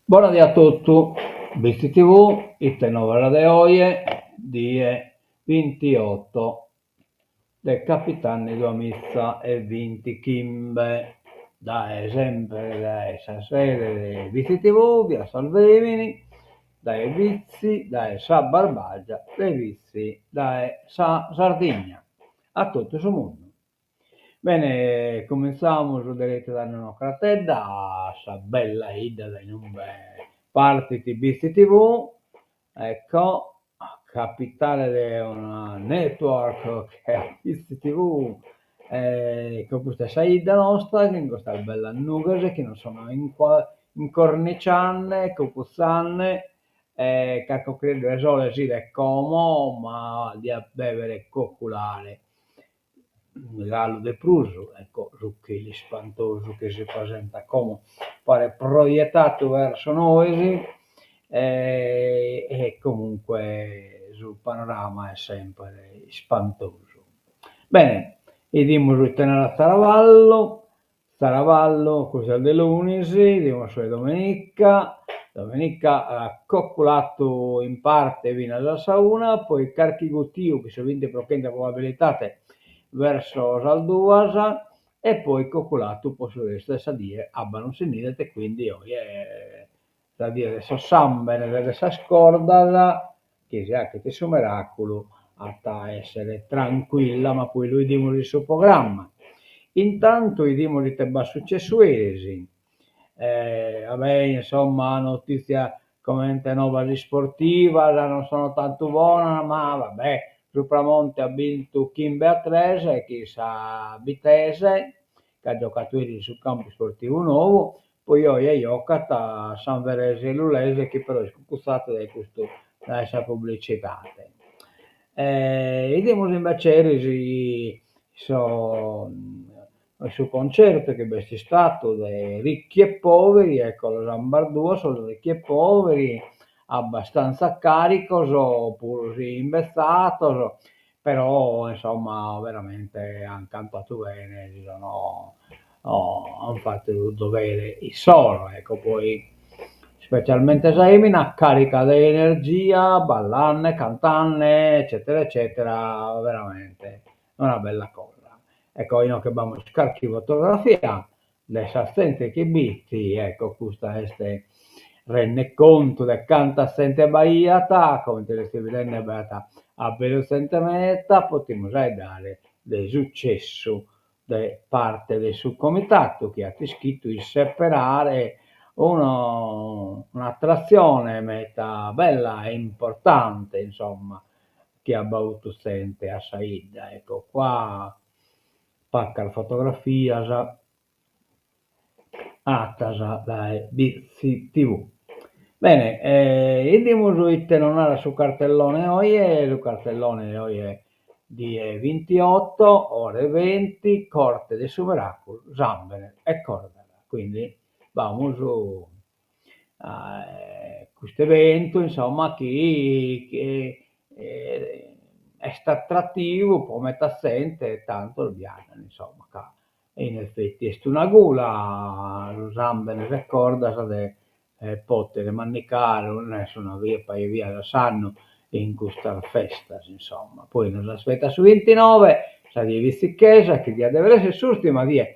Buonasera a tutti, Visti TV, il tenore de oggi, die 28 del Capitani della Missa e 20 Kimbe, da sempre da essa sede di Visti TV, via Salvemini, dai Vizi, da Sa Barbagia, dai Vizi, da Sa Sardegna, a tutto il mondo. Bene, cominciamo su dirette da una cratedda, sa bella ida da numbe partiti Bisti TV, ecco, capitale di una network che è Bisti TV, con questa saida nostra, che in questa bella nugase, che non sono in cornicianne, copuzzanne, che credo è solo sì, è como, ma di bevere cocculare gallo de Pruso, ecco, Zucchelli spantoso che si presenta come pare proiettato verso noi e comunque sul panorama è sempre spantoso. Bene, vediamo il tenere a Saravallo, cos'è de lunisi, vediamo su domenica ha coccolato in parte vino alla sauna, poi Carchigutio che si vende prochenda probabilità verso Salduasa e poi coccolato posso stessa dire abbano senile quindi da dire adesso sambene dessa scorda che sia che ti suo miracolo a essere tranquilla ma poi lui dimmi il suo programma intanto i dimmi te va successuesi vabbè insomma notizia come nuova sportiva non sono tanto buona ma vabbè Supramonte ha vinto Kim Beatrice e chissà Vitesse che ha giocato ieri sul campo sportivo nuovo poi oggi è giocato a San Verese Lulese che però è scusate da questa pubblicità idemo invece sul concerto che è stato dei ricchi e poveri ecco lo Zambardua sono ricchi e poveri abbastanza carico oppure imbezzato però insomma veramente hanno cantato bene hanno fatto il dovere il solo ecco poi specialmente Semina carica di energia ballanne cantanne eccetera eccetera veramente una bella cosa ecco io che abbiamo scarichi fotografia le assistenti che bitti ecco questa este rende conto del canto assente Bahiata, come te le stai vedendo beata a velocemente potremmo già dare del successo da parte del subcomitato che ha scritto il separare un'attrazione meta bella e importante insomma che ha avuto sente a Saida ecco qua pacca la fotografia già a casa da BC TV. Bene, andiamo su non era su cartellone oggi, il cartellone oggi è di 28 ore 20, Corte del Sumeracolo, Zambene e Cordera. Quindi vamo su questo evento, insomma, che è stato attrattivo, può mettere assente tanto il viaggio, insomma, e in effetti è una gula, Zambene ricorda de potere manicare, non è una via poi via da sanno in questa festa, insomma. Poi non aspetta su 29, sa di visti chiesa che dia deve essere l'ultima via,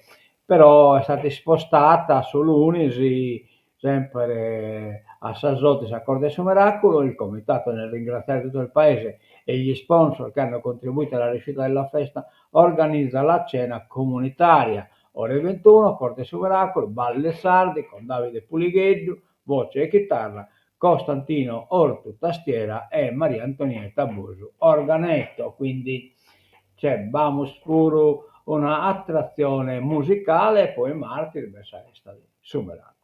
però è stata spostata sull'Unisi, sempre a Sasotti, si accorda il suo miracolo, il comitato nel ringraziare tutto il paese e gli sponsor che hanno contribuito alla riuscita della festa organizza la cena comunitaria. Ore 21, Corte sul Miracolo, Balle Sardi con Davide Puligheggio, voce e chitarra, Costantino Ortu tastiera e Maria Antonietta Busu organetto. Quindi c'è vamos puro una attrazione musicale e poi martiri, beh, sai, sta lì, su miracolo.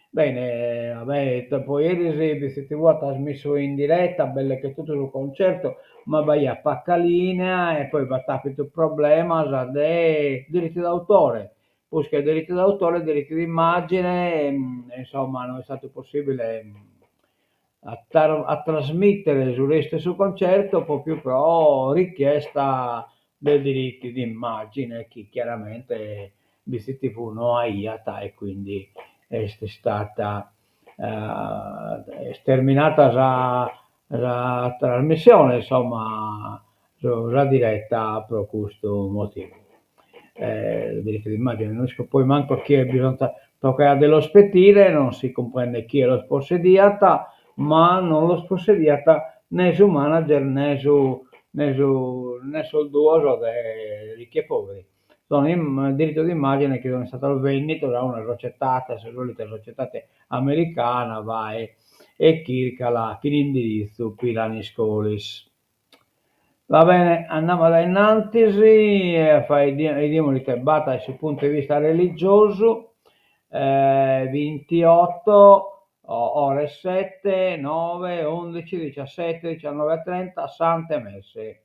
Bene, vabbè, poi ieri se TV ha trasmesso in diretta, belle che tutto sul concerto, ma vai a pacca linea e poi va capito il problema dei diritti d'autore. Busca i diritti d'autore, diritti d'immagine, insomma non è stato possibile a trasmettere su questo concerto, proprio però richiesta dei diritti d'immagine, che chiaramente BCTV non ha IATA e quindi è stata sterminata la trasmissione, insomma, la diretta per questo motivo. Diritto d'immagine, non so poi manco chi è bisogna toccare dello spettire, non si comprende chi è lo spossediata, ma non lo spossediata né su manager né sul duoso di chi è poveri. Sono in diritto d'immagine che è stato vendito da una società, solita società americana, vai, e circa chi l'indirizzo Pilani Scolis. Va bene, andiamo da innanzi e vediamo che batta sul punto di vista religioso, 28 ore 7, 9, 11, 17, 19 e 30, sante messe.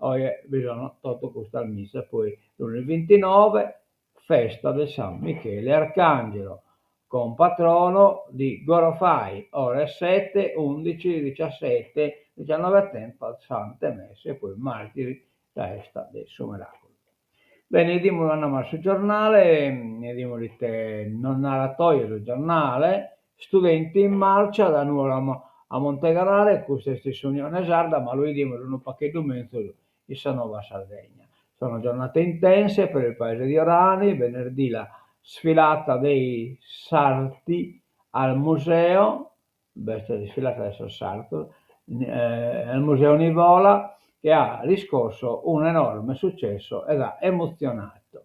Oggi bisogna tutto questa messa, poi lunedì 29, festa del San Michele Arcangelo, con patrono di Gorofai, ore 7, 11, 17, 19 a tempo, sante messe, e poi martiri, festa del suo miracolo. Bene, diamo una sul giornale, diamo che non narratoio del giornale, studenti in marcia da nuovo a Montegarare, questa è la stessa Unione Sarda, ma lui diamo un pacchetto mezzo di Nuova Sardegna. Sono giornate intense per il paese di Orani, venerdì la sfilata dei sarti al museo, questa sfilata adesso sarto, al museo Nivola, che ha riscosso un enorme successo ed ha emozionato.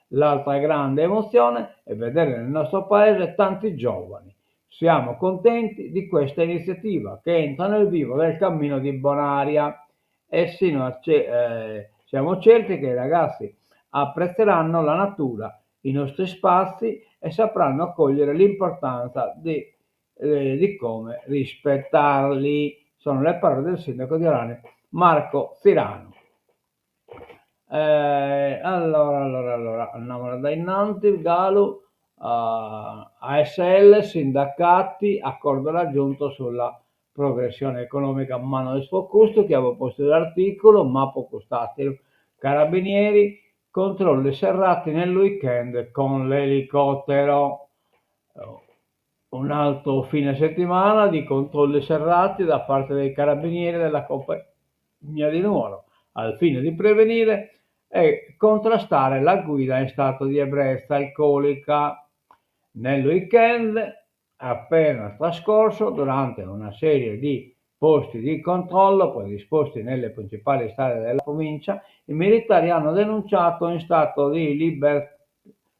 L'altra grande emozione è vedere nel nostro paese tanti giovani. Siamo contenti di questa iniziativa che entra nel vivo del cammino di Bonaria e siamo certi che i ragazzi apprezzeranno la natura, i nostri spazi e sapranno cogliere l'importanza di come rispettarli. Sono le parole del sindaco di Orani, Marco Firano. Allora, andiamo da innanzi, Galo, ASL, sindacati, accordo raggiunto sulla progressione economica a mano del suo costo, che avevo posto l'articolo, ma poco stati carabinieri, controlli serrati nel weekend con l'elicottero. Un altro fine settimana di controlli serrati da parte dei carabinieri della compagnia di Nuoro, al fine di prevenire e contrastare la guida in stato di ebbrezza alcolica. Nel weekend appena trascorso, durante una serie di posti di controllo poi disposti nelle principali strade della provincia, i militari hanno denunciato in stato di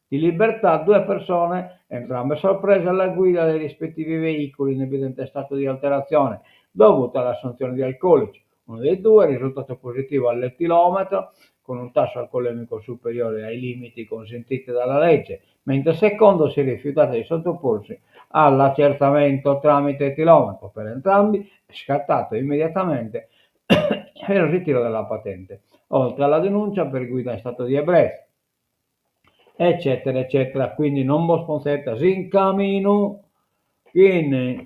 libertà due persone, entrambe sorprese alla guida dei rispettivi veicoli in evidente stato di alterazione dovuta all'assunzione di alcolici. Uno dei due è risultato positivo all'etilometro con un tasso alcolemico superiore ai limiti consentiti dalla legge, mentre il secondo si è rifiutato di sottoporsi all'accertamento tramite etilometro. Per entrambi è scattato immediatamente il ritiro della patente, oltre alla denuncia per guida in stato di ebbrezza, eccetera, eccetera. Quindi non vos consenta in cammino in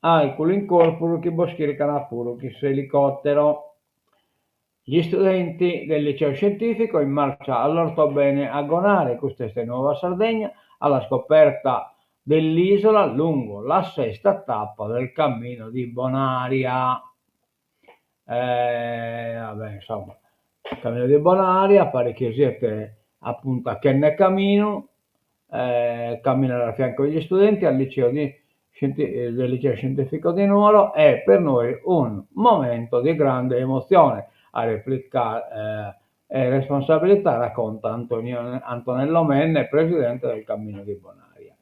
alcol in corpore che boschiricano pure che su elicottero. Gli studenti del liceo scientifico in marcia all'Ortobene a Gonare, questa è Nuova Sardegna, alla scoperta dell'isola lungo la sesta tappa del cammino di Bonaria. Vabbè, insomma, il cammino di Bonaria, parecchie siete appunto a Kenne Cammino, camminare a fianco degli studenti del liceo scientifico di Nuoro è per noi un momento di grande emozione. A replicare e responsabilità racconta Antonello Menne, presidente del Cammino di Bonaria.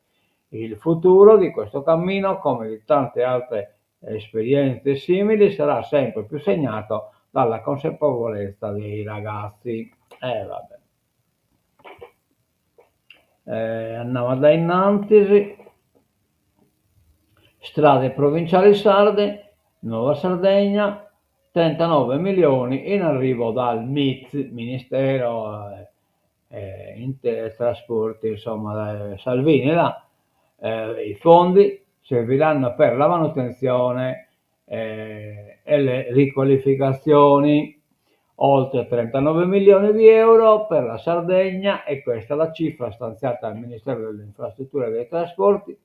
Il futuro di questo cammino, come di tante altre esperienze simili, sarà sempre più segnato dalla consapevolezza dei ragazzi. Vabbè. andiamo da innanzi, strade provinciali sarde, Nuova Sardegna, 39 milioni in arrivo dal MIT, Ministero Trasporti, insomma, Salvini là. I fondi serviranno per la manutenzione e le riqualificazioni, oltre 39 milioni di euro per la Sardegna, e questa è la cifra stanziata dal Ministero delle Infrastrutture e dei Trasporti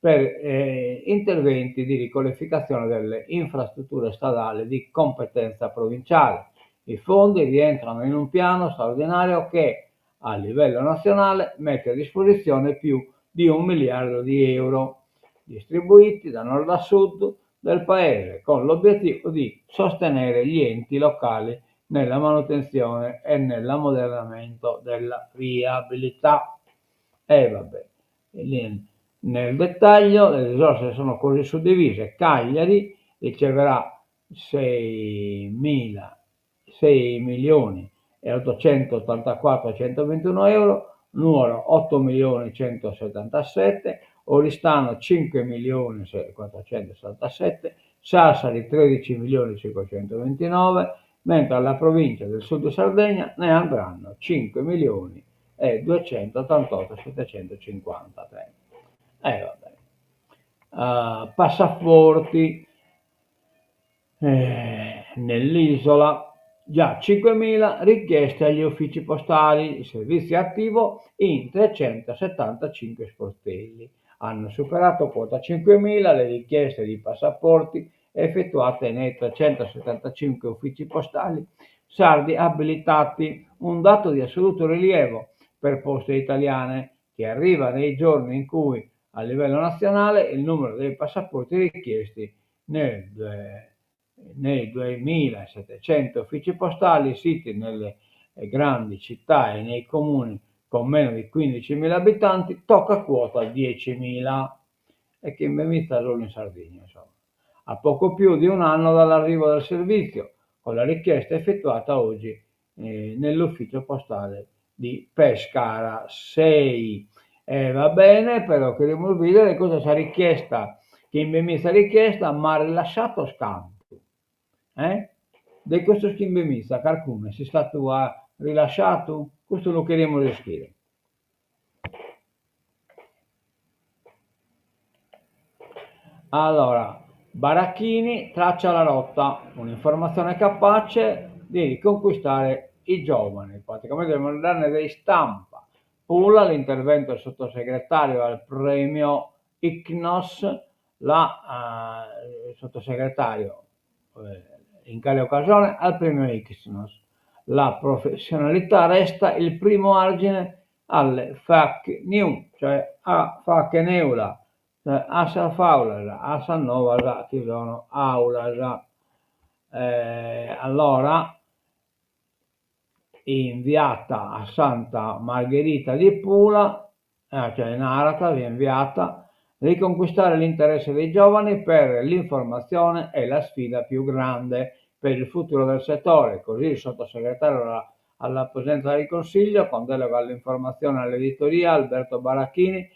per interventi di riqualificazione delle infrastrutture stradali di competenza provinciale. I fondi rientrano in un piano straordinario che a livello nazionale mette a disposizione più di 1 miliardo di euro, distribuiti da nord a sud del paese, con l'obiettivo di sostenere gli enti locali nella manutenzione e nell'ammodernamento della viabilità. Vabbè, nel dettaglio le risorse sono così suddivise: Cagliari riceverà 6 milioni e 884.121 euro, Nuoro 8 milioni 177, Oristano 5 milioni 467, Sassari 13 milioni 529, mentre alla provincia del Sud Sardegna ne andranno 5 milioni e 288.753. Vabbè. Passaporti nell'isola, già 5.000 richieste agli uffici postali, il servizio è attivo in 375 sportelli. Hanno superato quota 5.000 le richieste di passaporti effettuate nei 375 uffici postali sardi abilitati, un dato di assoluto rilievo per Poste Italiane, che arriva nei giorni in cui a livello nazionale il numero dei passaporti richiesti nei 2.700 uffici postali siti nelle grandi città e nei comuni con meno di 15.000 abitanti tocca quota 10.000, e che invita solo in Sardegna, insomma. A poco più di un anno dall'arrivo del servizio, con la richiesta effettuata oggi nell'ufficio postale di Pescara 6. Va bene, però queremos vedere cosa c'è richiesta, che in questa richiesta mi ha rilasciato scampo. Di questo schimbemista, qualcuno si è stato rilasciato? Questo lo chiediamo di scrivere. Allora, Baracchini traccia la rotta, un'informazione capace di riconquistare i giovani, praticamente devono darne dei stampa. Pula l'intervento del sottosegretario al premio ICNOS, il sottosegretario in tale occasione al premio ICNOS. La professionalità resta il primo argine alle fake news, cioè a fake neula, a Faulasa, a Sannova, che sono Aulasa. Allora, inviata a Santa Margherita di Pula, cioè Narata, viene inviata, riconquistare l'interesse dei giovani per l'informazione è la sfida più grande per il futuro del settore. Così il sottosegretario alla Presidenza del Consiglio, con delega all'informazione e all'editoria, Alberto Baracchini,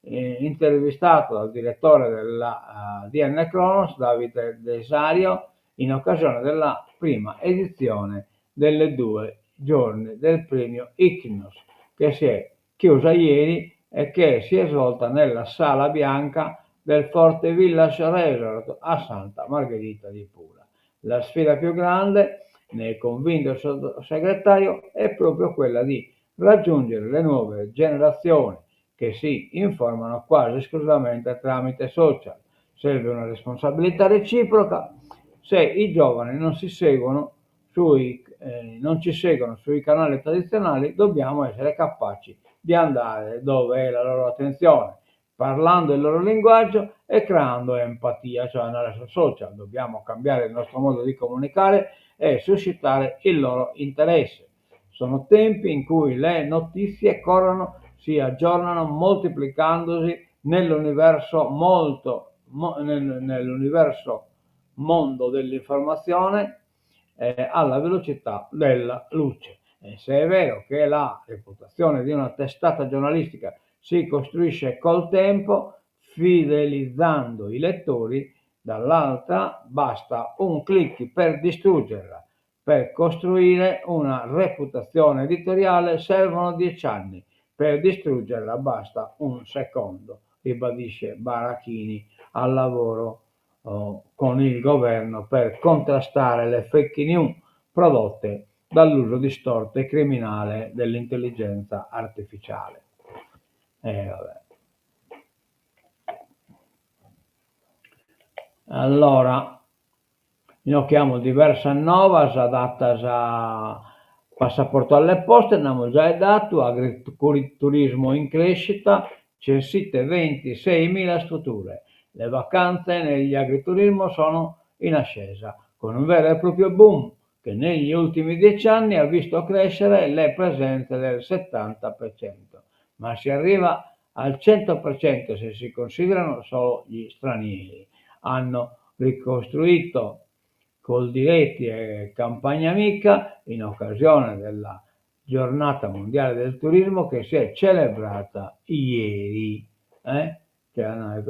intervistato dal direttore della DN Cronos, Davide Desario, in occasione della prima edizione delle 2 giorni del premio ICNOS, che si è chiusa ieri e che si è svolta nella Sala Bianca del Forte Village Resort a Santa Margherita di Pula. La sfida più grande, ne è convinto il sottosegretario, è proprio quella di raggiungere le nuove generazioni che si informano quasi esclusivamente tramite social. Serve una responsabilità reciproca. Se i giovani non ci seguono sui canali tradizionali, dobbiamo essere capaci di andare dove è la loro attenzione, parlando il loro linguaggio e creando empatia, cioè andare sui social. Dobbiamo cambiare il nostro modo di comunicare e suscitare il loro interesse. Sono tempi in cui le notizie corrono, si aggiornano moltiplicandosi nell'universo mondo dell'informazione alla velocità della luce. E se è vero che la reputazione di una testata giornalistica si costruisce col tempo, fidelizzando i lettori, dall'altra basta un click per distruggerla. Per costruire una reputazione editoriale servono 10 anni, per distruggerla basta un secondo, ribadisce Barachini al lavoro con il governo per contrastare le fake news prodotte dall'uso distorto e criminale dell'intelligenza artificiale. Vabbè. Allora, noi abbiamo diverse novas adattas a passaporto alle poste, abbiamo già dato, agriturismo in crescita, censite 26.000 strutture. Le vacanze negli agriturismo sono in ascesa, con un vero e proprio boom che negli ultimi 10 anni ha visto crescere le presenze del 70%, ma si arriva al 100% se si considerano solo gli stranieri. Hanno ricostruito col diretti e campagna amica in occasione della giornata mondiale del turismo che si è celebrata ieri, che hanno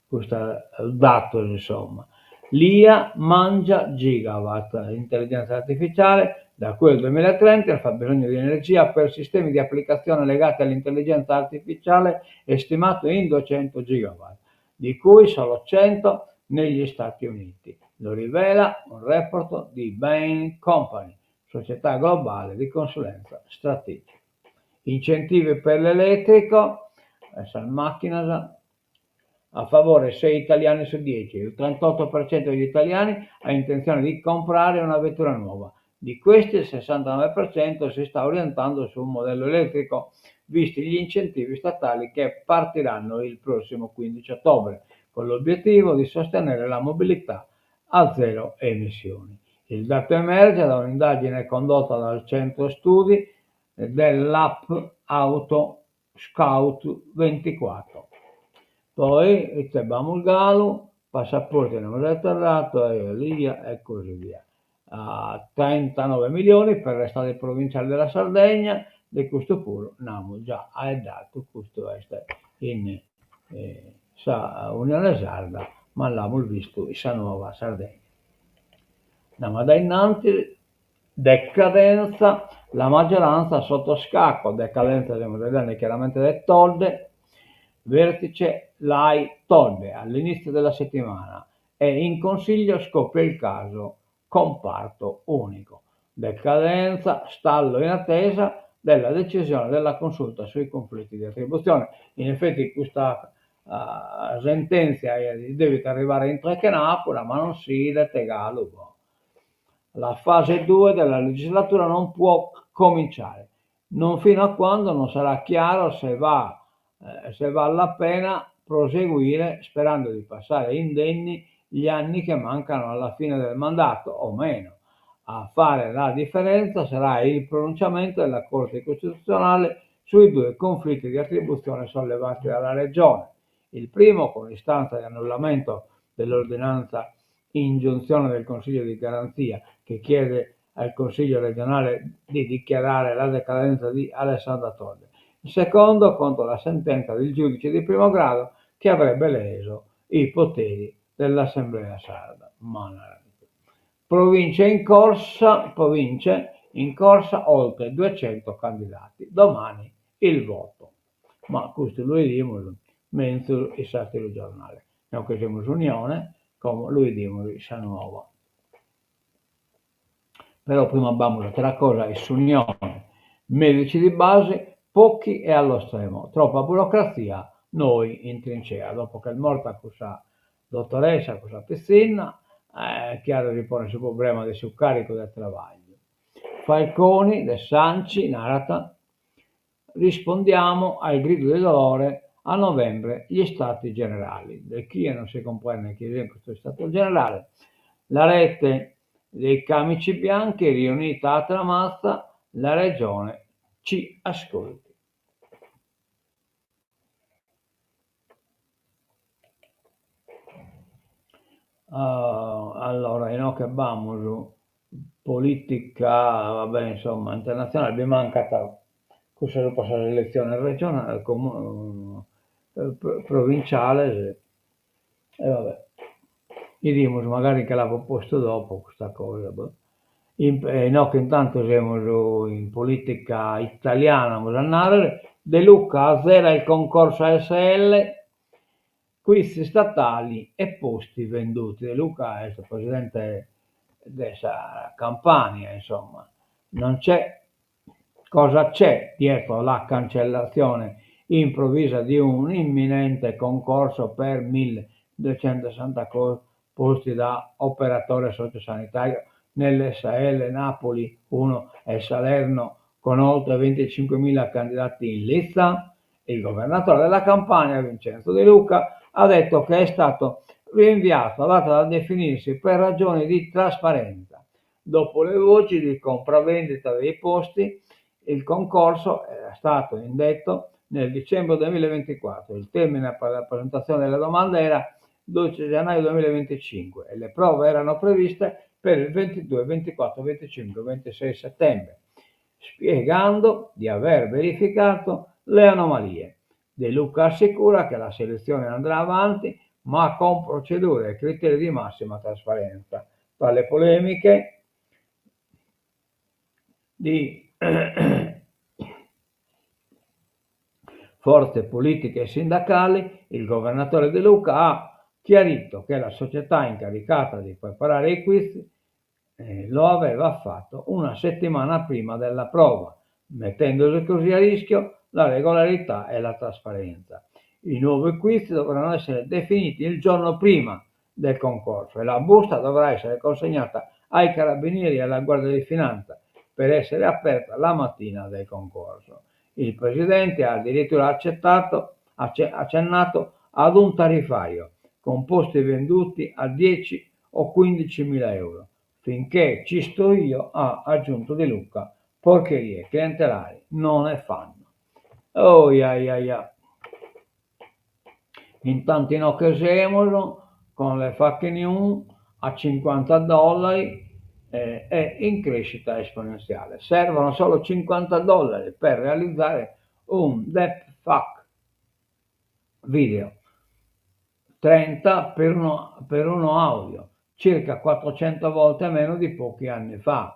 questo dato insomma. L'IA mangia gigawatt, l'intelligenza artificiale da qui al 2030 il fabbisogno di energia per sistemi di applicazione legati all'intelligenza artificiale è stimato in 200 gigawatt, di cui solo 100 negli Stati Uniti. Lo rivela un report di Bain Company, società globale di consulenza strategica. Incentivi per l'elettrico, macchina a favore 6 italiani su 10, il 38% degli italiani ha intenzione di comprare una vettura nuova. Di questi il 69% si sta orientando su un modello elettrico, visti gli incentivi statali che partiranno il prossimo 15 ottobre, con l'obiettivo di sostenere la mobilità a zero emissioni. Il dato emerge da un'indagine condotta dal centro studi dell'app Auto Scout 24. Poi abbiamo il Galo, passaporti abbiamo già parlato, e via e così via. 39 milioni per le strade provinciali della Sardegna, di questo pure abbiamo già dato, questo è in Unione Sarda, ma l'abbiamo visto in Sa Nuova Sardegna. Andiamo da innanzi, decadenza, la maggioranza sotto scacco, decadenza stiamo vedendo chiaramente del Tolde, vertice l'AI Tolde all'inizio della settimana e in consiglio scopre il caso comparto unico, decadenza, stallo in attesa della decisione della consulta sui conflitti di attribuzione. In effetti questa sentenza deve arrivare in Trechenapoli, ma non si detegalo. La fase 2 della legislatura non può cominciare, non fino a quando non sarà chiaro se vale la pena proseguire sperando di passare indenni gli anni che mancano alla fine del mandato o meno. A fare la differenza sarà il pronunciamento della Corte Costituzionale sui due conflitti di attribuzione sollevati dalla Regione. Il primo con istanza di annullamento dell'ordinanza ingiunzione del Consiglio di Garanzia che chiede al Consiglio regionale di dichiarare la decadenza di Alessandra Tolde. Il secondo contro la sentenza del giudice di primo grado che avrebbe leso i poteri dell'Assemblea sarda. Province in corsa oltre 200 candidati. Domani il voto. Ma questo lo vediamo mentre il Sartino giornale. Noi che siamo unione, come lo vediamo in Sa Nuova. Però prima abbiamo l'altra cosa, è unione. Medici di base, pochi e allo stremo. Troppa burocrazia, noi in trincea. Dopo che è morta questa dottoressa, questa piscina, è chiaro che pone il problema del suo carico del lavoro. Falconi, De Sanci, narrata, rispondiamo al grido di dolore a novembre gli stati generali. Da chi non si comprende chi è questo stato generale, la rete dei camici bianchi riunita a Tramazza, la regione ci ascolti. Allora, noi che abbiamo politica, vabbè, insomma, internazionale, mi mancata cosa dopo la elezione regionale, provinciale, e vabbè, diremo magari che l'avevo posto dopo questa cosa. Boh. No, che intanto siamo in politica italiana, a andare. De Luca azzera il concorso ASL, quiz statali e posti venduti. De Luca è il presidente della Campania, insomma. Non c'è cosa c'è dietro la cancellazione improvvisa di un imminente concorso per 1260 posti da operatore sociosanitario nell'SL Napoli 1 e Salerno con oltre 25.000 candidati in lista. Il governatore della Campania, Vincenzo De Luca, ha detto che è stato rinviato a data da definirsi per ragioni di trasparenza. Dopo le voci di compravendita dei posti, il concorso era stato indetto nel dicembre 2024. Il termine per la presentazione delle domande era 12 gennaio 2025 e le prove erano previste per il 22, 24, 25, 26 settembre, spiegando di aver verificato le anomalie. De Luca assicura che la selezione andrà avanti, ma con procedure e criteri di massima trasparenza. Tra le polemiche di forze politiche e sindacali, il governatore De Luca ha chiarito che la società incaricata di preparare i quiz lo aveva fatto una settimana prima della prova, mettendosi così a rischio la regolarità e la trasparenza. I nuovi quiz dovranno essere definiti il giorno prima del concorso e la busta dovrà essere consegnata ai carabinieri e alla Guardia di Finanza per essere aperta la mattina del concorso. Il presidente ha addirittura accennato ad un tariffario con posti venduti a 10 o 15.000 euro. Finché ci sto io, ha aggiunto De Luca, porcherie clientelari non ne fanno. Oh, ya. Intanto in occasione, con le fake news a $50 è in crescita esponenziale. Servono solo $50 per realizzare un deepfake video, 30 per uno audio, circa 400 volte meno di pochi anni fa.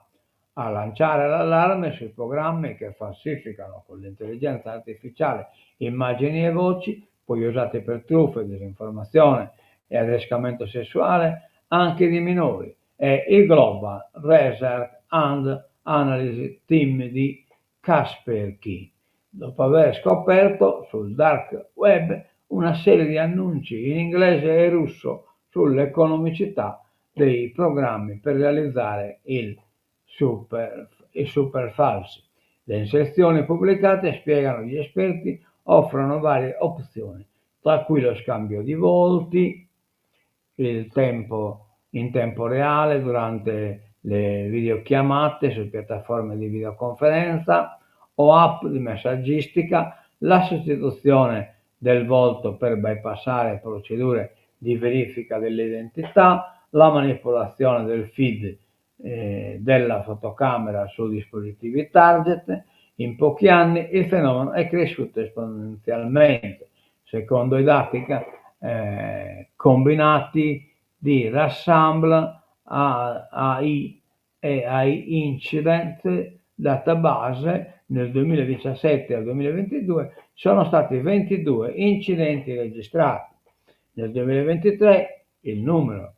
A lanciare l'allarme sui programmi che falsificano con l'intelligenza artificiale immagini e voci, poi usate per truffe, disinformazione e adescamento sessuale anche di minori, è il Global Research and Analysis Team di Kaspersky, dopo aver scoperto sul dark web una serie di annunci in inglese e russo sull'economicità dei programmi per realizzare i super falsi. Le inserzioni pubblicate, spiegano gli esperti, offrono varie opzioni, tra cui lo scambio di volti, in tempo reale durante le videochiamate su piattaforme di videoconferenza o app di messaggistica, la sostituzione del volto per bypassare procedure di verifica dell'identità, la manipolazione del feed della fotocamera su dispositivi target. In pochi anni il fenomeno è cresciuto esponenzialmente, secondo i dati combinati di Rassemble AI e AI Incident Database. Nel 2017 al 2022 sono stati 22 incidenti registrati. Nel 2023 il numero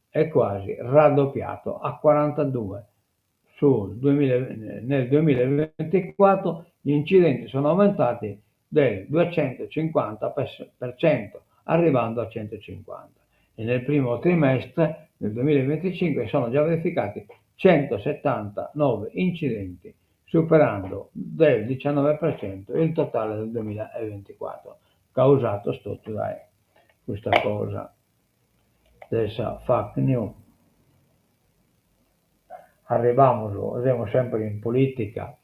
è quasi raddoppiato a 42. Nel 2024 gli incidenti sono aumentati del 250%, arrivando a 150. E nel primo trimestre del 2025 sono già verificati 179 incidenti, superando del 19% il totale del 2024, causato da questa cosa, dessa fake news. Arriviamo sempre in politica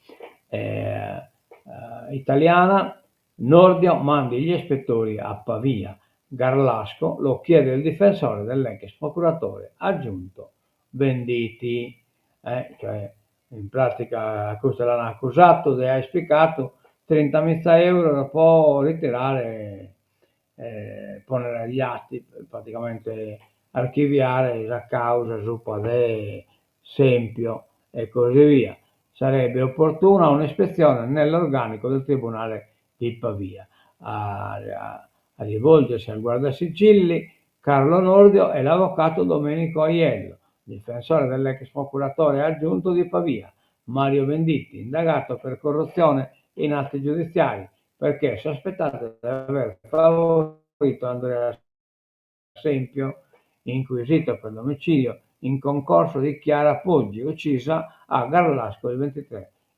italiana. Nordio manda gli ispettori a Pavia. Garlasco lo chiede il difensore dell'ex procuratore aggiunto Venditti. cioè in pratica questo l'hanno accusato di aver spiccato 30.000 euro, lo può ritirare, ponere agli atti, praticamente archiviare la causa su Padè, Sempio e così via. Sarebbe opportuna un'ispezione nell'organico del Tribunale di Pavia. A rivolgersi al guardasigilli Carlo Nordio e l'avvocato Domenico Aiello, difensore dell'ex procuratore aggiunto di Pavia, Mario Venditti, indagato per corruzione in atti giudiziari, perché è sospettato di aver favorito Andrea Sempio, inquisito per l'omicidio in concorso di Chiara Poggi, uccisa a Garlasco il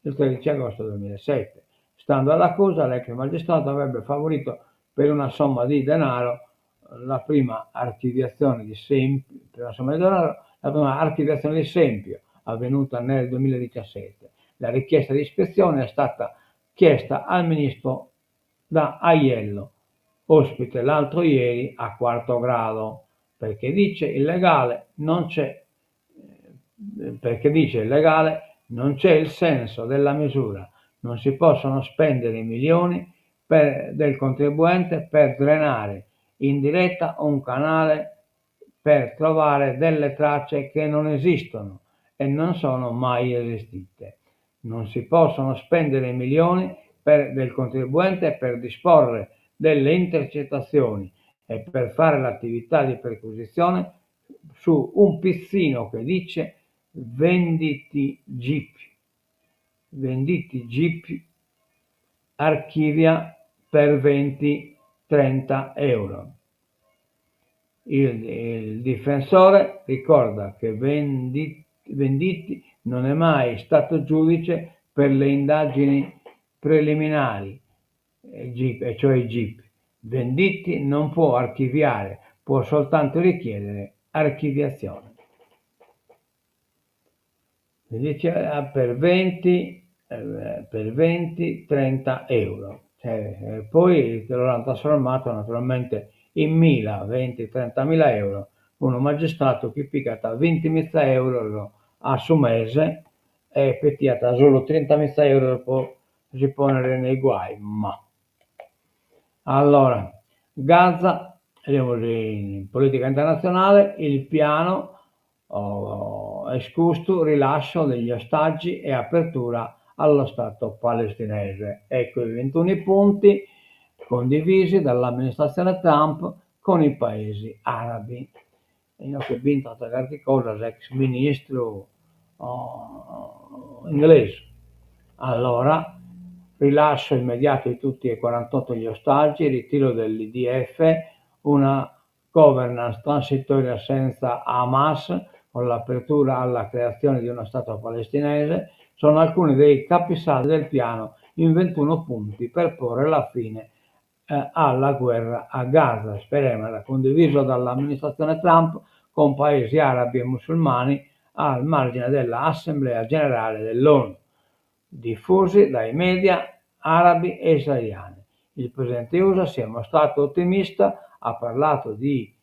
13 agosto 2007. Stando all'accusa, l'ex magistrato avrebbe favorito per una somma di denaro la prima archiviazione di Sempio, avvenuta nel 2017. La richiesta di ispezione è stata chiesta al ministro da Aiello, ospite l'altro ieri a quarto grado, perché dice illegale non c'è il senso della misura, non si possono spendere i milioni del contribuente per drenare in diretta un canale per trovare delle tracce che non esistono e non sono mai esistite. Non si possono spendere i milioni del contribuente per disporre delle intercettazioni e per fare l'attività di perquisizione su un pizzino che dice venditi GIP, archivia per 20-30 euro. Il difensore ricorda che Venditti non è mai stato giudice per le indagini preliminari, cioè il GIP. Venditti non può archiviare, può soltanto richiedere archiviazione. Diceva per 20-30 euro. Poi lo hanno trasformato naturalmente in 20-30.000 euro. Uno magistrato che picata 20.000 euro a su mese e pettiata solo 30.000 euro può si ponere nei guai. Ma allora, Gaza, in politica internazionale, il piano escusto rilascio degli ostaggi e apertura allo Stato palestinese. Ecco i 21 punti condivisi dall'amministrazione Trump con i paesi arabi. Io che ho vinto a qualche cosa, l'ex ministro inglese. Allora, rilascio immediato di tutti e 48 gli ostaggi, ritiro dell'IDF, una governance transitoria senza Hamas, con l'apertura alla creazione di uno Stato palestinese, sono alcuni dei capisaldi del piano in 21 punti per porre la fine alla guerra a Gaza. Speriamo era condiviso dall'amministrazione Trump con paesi arabi e musulmani al margine dell'Assemblea Generale dell'ONU, diffusi dai media arabi e israeliani. Il presidente USA si è mostrato ottimista, ha parlato di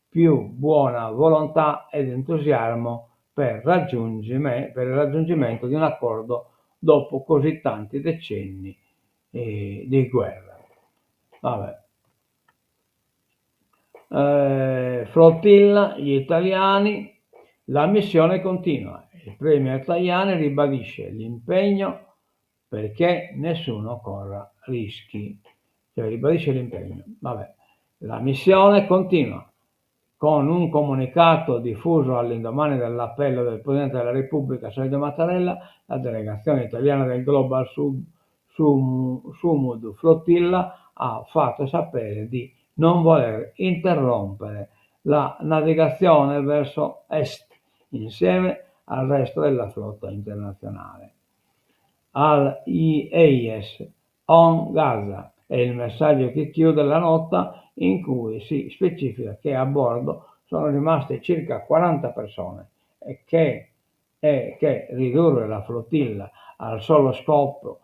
più buona volontà ed entusiasmo per il raggiungimento di un accordo dopo così tanti decenni di guerra. Vabbè. Flottilla, gli italiani, la missione continua. Il premier Tajani ribadisce l'impegno perché nessuno corra rischi. Cioè ribadisce l'impegno. Vabbè. La missione continua. Con un comunicato diffuso all'indomani dell'appello del Presidente della Repubblica Sergio Mattarella, la delegazione italiana del Global Sumud Flottilla ha fatto sapere di non voler interrompere la navigazione verso est insieme al resto della flotta internazionale. Al-IAS on Gaza è il messaggio che chiude la nota, in cui si specifica che a bordo sono rimaste circa 40 persone e che ridurre la flottilla al solo scopo,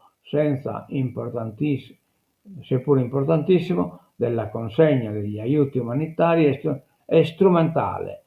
seppur importantissimo, della consegna degli aiuti umanitari è strumentale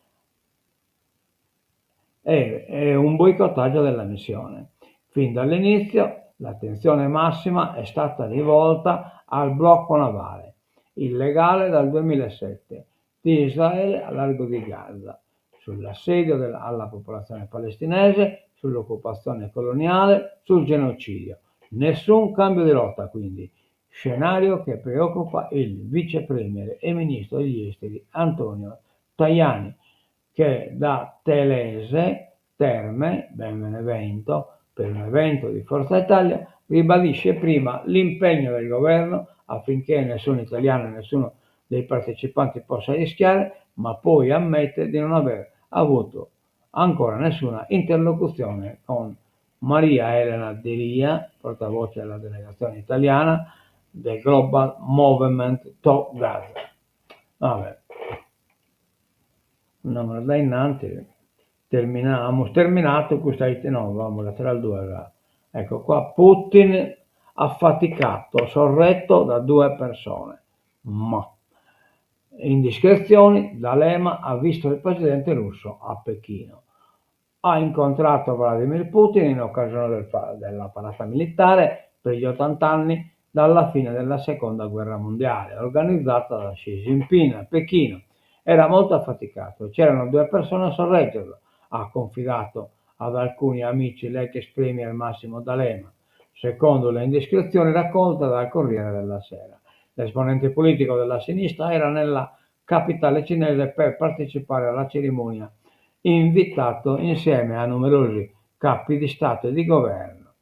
e un boicottaggio della missione. Fin dall'inizio l'attenzione massima è stata rivolta al blocco navale, illegale dal 2007, di Israele a largo di Gaza, sull'assedio alla popolazione palestinese, sull'occupazione coloniale, sul genocidio. Nessun cambio di rotta, quindi, scenario che preoccupa il vice premier e ministro degli esteri Antonio Tajani, che da Telese Terme, Benevento, per un evento di Forza Italia, ribadisce prima l'impegno del governo affinché nessun italiano e nessuno dei partecipanti possa rischiare, ma poi ammette di non aver avuto ancora nessuna interlocuzione con Maria Elena Delia, portavoce della delegazione italiana del Global Movement to Gaza. Vabbè, no, da innanzi abbiamo terminato questa, no, vamos a al 2. Ecco qua, Putin affaticato, sorretto da 2 persone, ma indiscrezioni, D'Alema ha visto il presidente russo a Pechino. Ha incontrato Vladimir Putin in occasione della parata militare per gli 80 anni dalla fine della seconda guerra mondiale, organizzata da Xi Jinping a Pechino. Era molto affaticato, c'erano 2 persone a sorreggerlo, ha confidato ad alcuni amici l'ex premier Massimo D'Alema, secondo le indiscrezioni raccolte dal Corriere della Sera. L'esponente politico della sinistra era nella capitale cinese per partecipare alla cerimonia, invitato insieme a numerosi capi di Stato e di governo.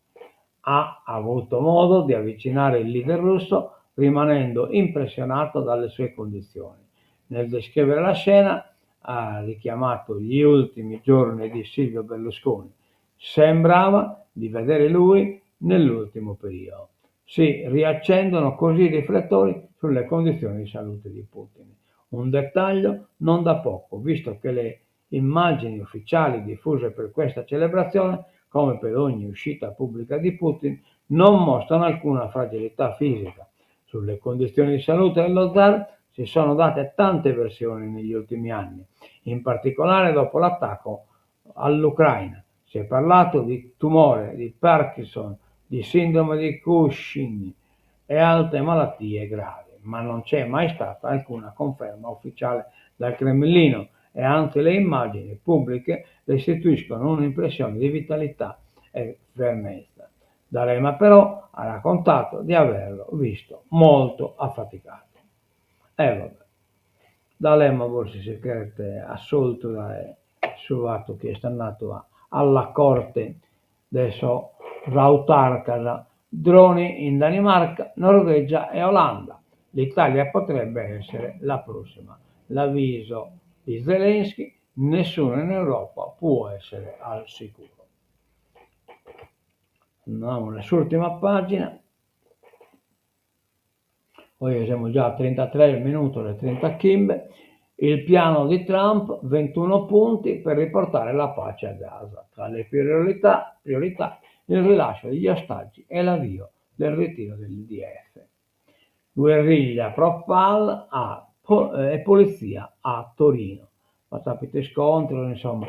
Ha avuto modo di avvicinare il leader russo rimanendo impressionato dalle sue condizioni. Nel descrivere la scena ha richiamato gli ultimi giorni di Silvio Berlusconi. Sembrava di vedere lui nell'ultimo periodo. Si riaccendono così i riflettori sulle condizioni di salute di Putin. Un dettaglio non da poco, visto che le immagini ufficiali diffuse per questa celebrazione, come per ogni uscita pubblica di Putin, non mostrano alcuna fragilità fisica. Sulle condizioni di salute dello zar si sono date tante versioni negli ultimi anni, in particolare dopo l'attacco all'Ucraina. Si è parlato di tumore, di Parkinson, di sindrome di Cushing e altre malattie gravi, ma non c'è mai stata alcuna conferma ufficiale dal Cremlino e anche le immagini pubbliche restituiscono un'impressione di vitalità e fermezza. D'Alema però ha raccontato di averlo visto molto affaticato. Vabbè. D'Alema forse si crede assolto dal suo atto che è andato alla corte adesso Rautarkasa, droni in Danimarca, Norvegia e Olanda. L'Italia potrebbe essere la prossima. L'avviso di Zelensky: nessuno in Europa può essere al sicuro. Andiamo nell'ultima pagina. Poi siamo già a 33 minuti e 30 chimbe. Il piano di Trump, 21 punti per riportare la pace a Gaza. Tra le priorità il rilascio degli ostaggi e l'avvio del ritiro dell'IDF. Guerriglia pro-PAL e polizia a Torino. Patapite scontro, insomma,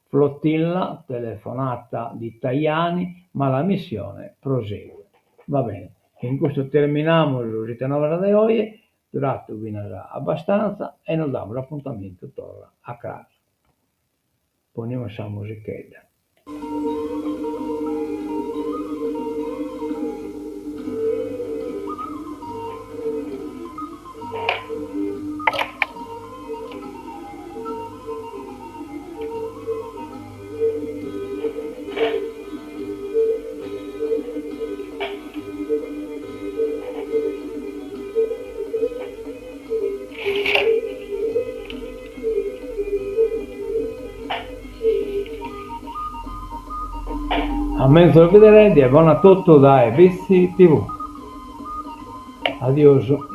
flottilla, telefonata di Tajani, ma la missione prosegue. Va bene, in questo terminiamo l'uscita novella di oggi, durato abbastanza e non diamo l'appuntamento torna a casa. Poniamo essa musichetta. A mezzo vedere di buon a tutto da EBC TV. Addio.